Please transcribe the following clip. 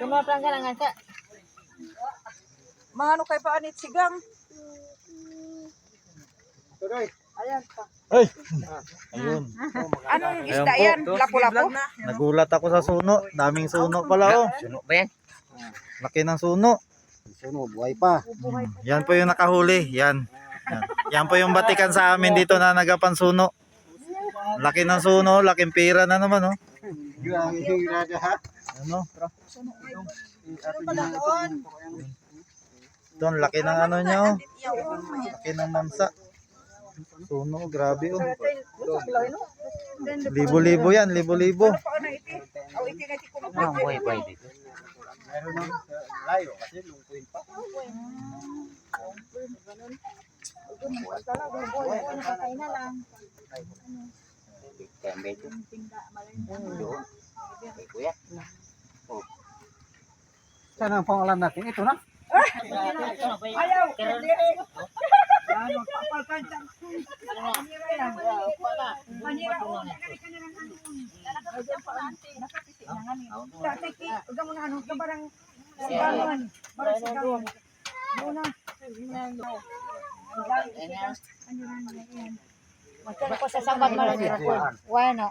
Tumapang ka lang ka. Mahano kay paanit sigang. Ayan pa. Ay! Ayun. Anong Ayan isda po. yan? Lapu-lapu? Nagulat ako sa suno. Daming suno pala oh. Suno ba yan? Laki ng suno. Suno, buhay pa. Yan po yung nakahuli. Yan. Yan po yung batikan sa amin dito na nagapansuno. Laki ng suno, laking pira na naman oh. Ano? Doon, laki ng ano nyo. Laki ng mamsa. Suno, grabe oh. Libo-libo yan, libo-libo. Ang buhay pa dito. Meron ng layo kasi lungkuin pa. Kaya ito. Doon. Kay kuya. Saan ang pangalan natin? Ito na. Ayaw! Magpapalpansang. Manira o. Huwag mo na ano. Barang sigawan. Barang sigawan. Muna. Magkano ko sa sambat malang. Wala na.